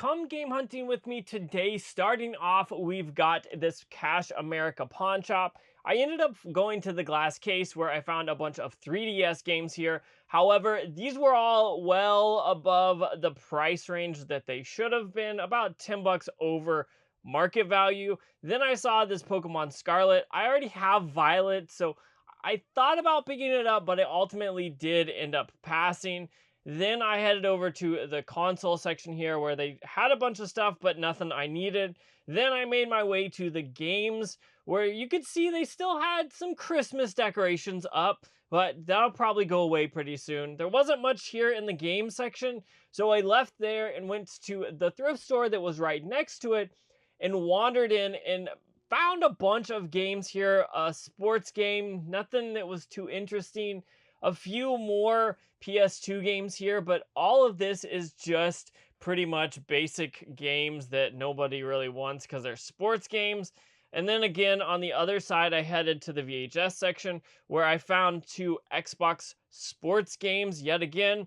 come game hunting with me today. Starting off, we've got this Cash America pawn shop. I ended up going to the glass case where I found a bunch of 3DS games here. However, these were all well above the price range that they should have been, about 10 bucks over market value. Then I saw this Pokemon Scarlet. I already have Violet, so I thought about picking it up, but it ultimately did end up passing. Then I headed over to the console section here where they had a bunch of stuff, but nothing I needed. Then I made my way to the games where you could see they still had some Christmas decorations up, but that'll probably go away pretty soon. There wasn't much here in the game section, so I left there and went to the thrift store that was right next to it and wandered in and found a bunch of games here. A sports game, nothing that was too interesting. A few more PS2 games here, but all of this is just pretty much basic games that nobody really wants because they're sports games. And then again, on the other side, I headed to the VHS section where I found two Xbox sports games yet again.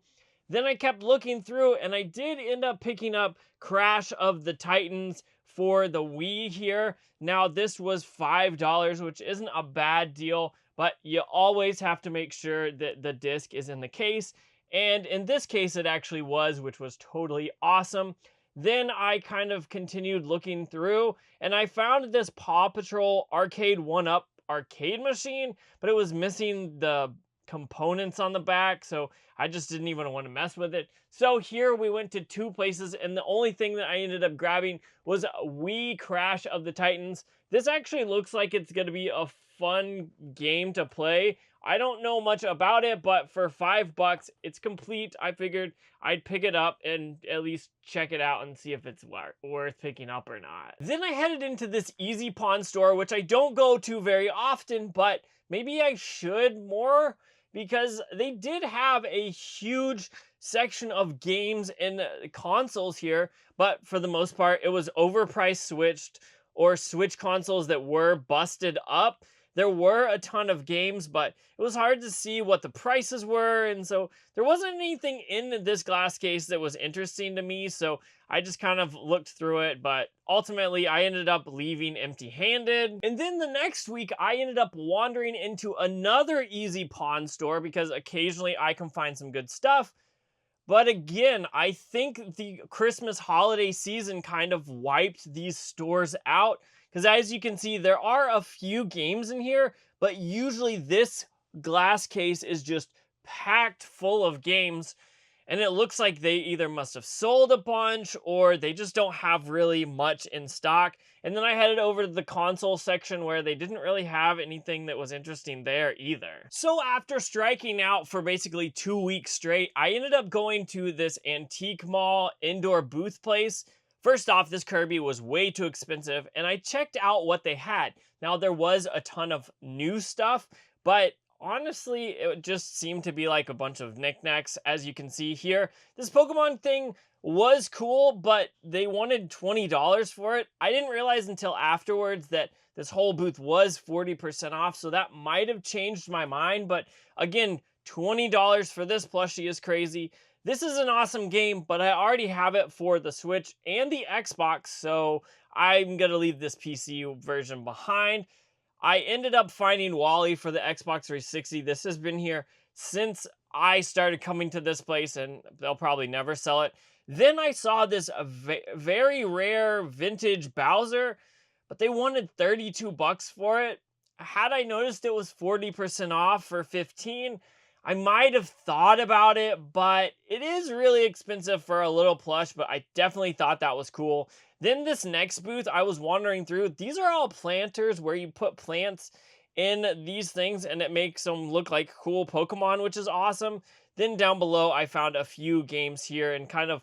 Then I kept looking through and I did end up picking up Crash of the Titans for the Wii here. Now, this was $5, which isn't a bad deal, but you always have to make sure that the disc is in the case. And in this case, it actually was, which was totally awesome. Then I kind of continued looking through and I found this Paw Patrol Arcade 1-Up arcade machine, but it was missing the components on the back, so I just didn't even want to mess with it. So here we went to two places, and the only thing that I ended up grabbing was Wii Crash of the Titans. This actually looks like it's going to be a fun game to play. I don't know much about it, but for $5, it's complete. I figured I'd pick it up and at least check it out and see if it's worth picking up or not. Then I headed into this Easy Pawn store, which I don't go to very often, but maybe I should more, because they did have a huge section of games and consoles here, but for the most part, it was overpriced switched or Switch consoles that were busted up. There were a ton of games, but it was hard to see what the prices were, and so there wasn't anything in this glass case that was interesting to me, so I just kind of looked through it, but ultimately I ended up leaving empty-handed. And then the next week, I ended up wandering into another Easy Pawn store because occasionally I can find some good stuff. But again, I think the Christmas holiday season kind of wiped these stores out. Because as you can see, there are a few games in here, but usually this glass case is just packed full of games. And it looks like they either must have sold a bunch or they just don't have really much in stock. And then I headed over to the console section where they didn't really have anything that was interesting there either. So after striking out for basically 2 weeks straight, I ended up going to this antique mall indoor booth place. First off, this Kirby was way too expensive, and I checked out what they had. Now, there was a ton of new stuff, but honestly, it just seemed to be like a bunch of knickknacks, as you can see here. This Pokemon thing was cool, but they wanted $20 for it. I didn't realize until afterwards that this whole booth was 40% off, so that might have changed my mind. But again, $20 for this plushie is crazy. This is an awesome game, but I already have it for the Switch and the Xbox, so I'm going to leave this PC version behind. I ended up finding Wally for the Xbox 360. This has been here since I started coming to this place, and they'll probably never sell it. Then I saw this very rare vintage Bowser, but they wanted 32 bucks for it. Had I noticed it was 40% off for 15, I might have thought about it, but it is really expensive for a little plush, but I definitely thought that was cool. Then this next booth, I was wandering through. These are all planters where you put plants in these things and it makes them look like cool Pokemon, which is awesome. Then down below, I found a few games here and kind of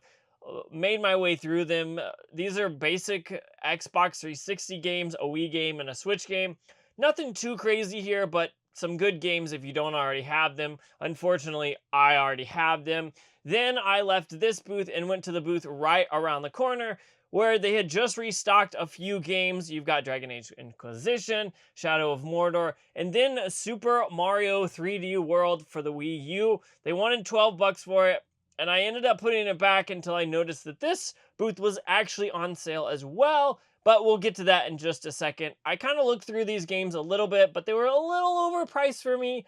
made my way through them. These are basic Xbox 360 games, a Wii game, and a Switch game. Nothing too crazy here, but some good games if you don't already have them. Unfortunately, I already have them. Then I left this booth and went to the booth right around the corner where they had just restocked a few games. You've got Dragon Age Inquisition, Shadow of Mordor, and then Super Mario 3D World for the Wii U. They wanted 12 bucks for it. and I ended up putting it back until I noticed that this booth was actually on sale as well. But we'll get to that in just a second. I kind of looked through these games a little bit, but they were a little overpriced for me.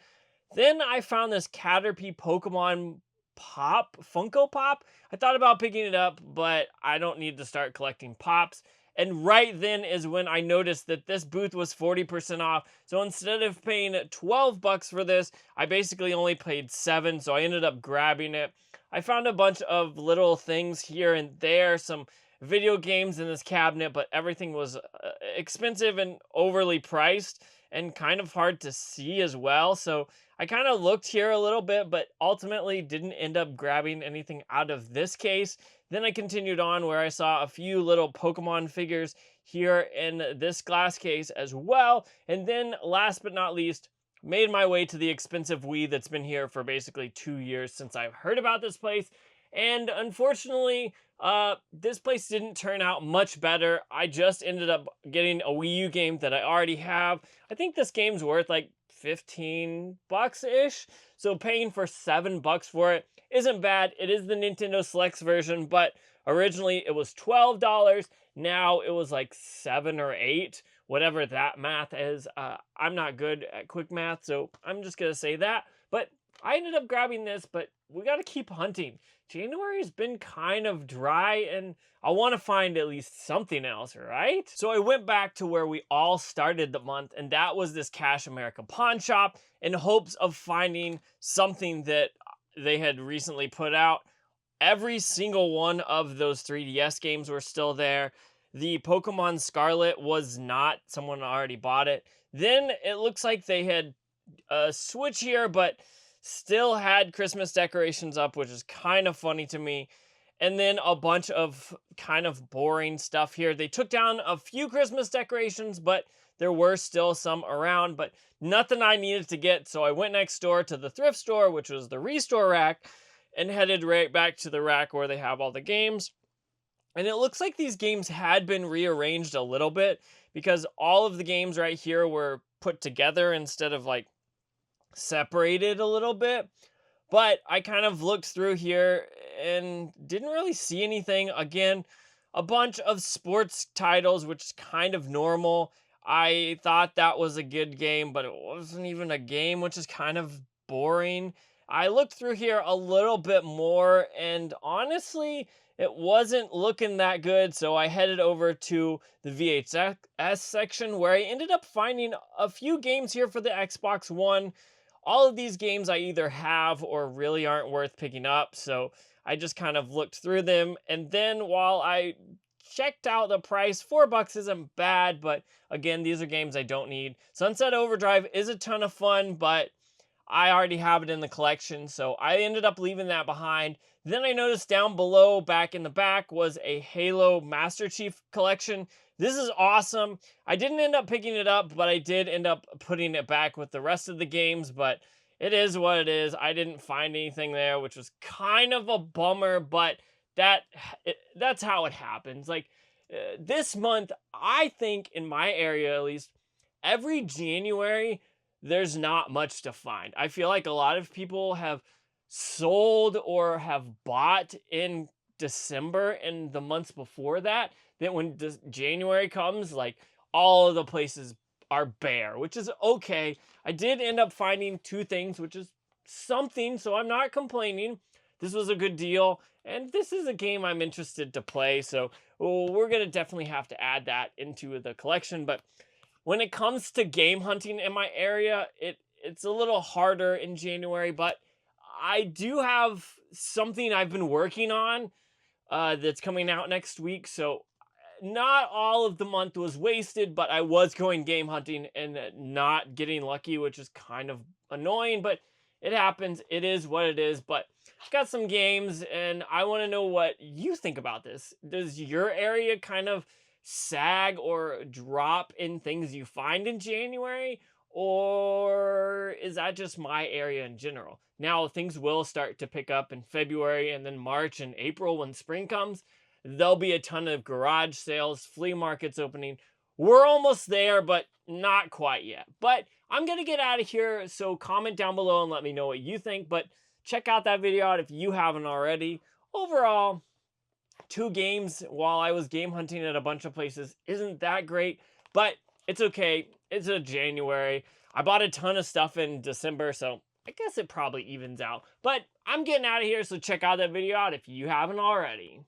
Then I found this Caterpie Pokemon Pop, Funko Pop. I thought about picking it up, but I don't need to start collecting pops. And right then is when I noticed that this booth was 40% off. So instead of paying 12 bucks for this, I basically only paid 7, so I ended up grabbing it. I found a bunch of little things here and there, some video games in this cabinet, but everything was expensive and overly priced and kind of hard to see as well. So I kind of looked here a little bit, but ultimately didn't end up grabbing anything out of this case. Then I continued on where I saw a few little Pokemon figures here in this glass case as well. And then last but not least, made my way to the expensive Wii that's been here for basically 2 years since I've heard about this place. And unfortunately, this place didn't turn out much better. I just ended up getting a Wii U game that I already have. I think this game's worth like 15 bucks ish. So paying for 7 bucks for it isn't bad. It is the Nintendo Selects version, but originally it was $12. Now it was like 7 or 8, whatever that math is. I'm not good at quick math, so I'm just gonna say that. But I ended up grabbing this, but we gotta keep hunting. January has been kind of dry, and I want to find at least something else, right? So I went back to where we all started the month, and that was this Cash America pawn shop in hopes of finding something that they had recently put out. Every single one of those 3DS games were still there. The Pokemon Scarlet was not. Someone already bought it. Then it looks like they had a Switch here, but still had Christmas decorations up, which is kind of funny to me. And then a bunch of kind of boring stuff here. They took down a few Christmas decorations, but there were still some around, but nothing I needed to get. So I went next door to the thrift store, which was the Restore rack, and headed right back to the rack where they have all the games. And it looks like these games had been rearranged a little bit because all of the games right here were put together instead of like separated a little bit. But I kind of looked through here and didn't really see anything. Again, a bunch of sports titles, which is kind of normal. I thought that was a good game, but it wasn't even a game, which is kind of boring. I looked through here a little bit more, and honestly, it wasn't looking that good. So I headed over to the VHS section where I ended up finding a few games here for the Xbox One. All of these games I either have or really aren't worth picking up, so I just kind of looked through them. And then while I checked out the price, 4 bucks isn't bad, but again, these are games I don't need. Sunset Overdrive is a ton of fun, but I already have it in the collection, so I ended up leaving that behind. Then I noticed down below, back in the back, was a Halo Master Chief collection. This is awesome. I didn't end up picking it up, but I did end up putting it back with the rest of the games, but it is what it is. I didn't find anything there, which was kind of a bummer, but that's how it happens. Like, this month, I think, in my area at least, every January, there's not much to find. I feel like a lot of people have sold or have bought in December and the months before that, that when January comes, like all of the places are bare, which is okay. I did end up finding 2 things, which is something, so I'm not complaining. This was a good deal, and this is a game I'm interested to play, so we're going to definitely have to add that into the collection. But when it comes to game hunting in my area, it's a little harder in January, but I do have something I've been working on that's coming out next week. So not all of the month was wasted, but I was going game hunting and not getting lucky, which is kind of annoying, but it happens. It is what it is. But I've got some games, and I want to know what you think about this. Does your area kind of sag or drop in things you find in January, or is that just my area in general? Now, things will start to pick up in February and then March and April when spring comes. There'll be a ton of garage sales, flea markets opening. We're almost there, but not quite yet. But I'm going to get out of here, so comment down below and let me know what you think. But check out that video out if you haven't already. Overall, 2 games while I was game hunting at a bunch of places isn't that great, but it's okay. It's a January. I bought a ton of stuff in December, so I guess it probably evens out. But I'm getting out of here, so check out that video out if you haven't already.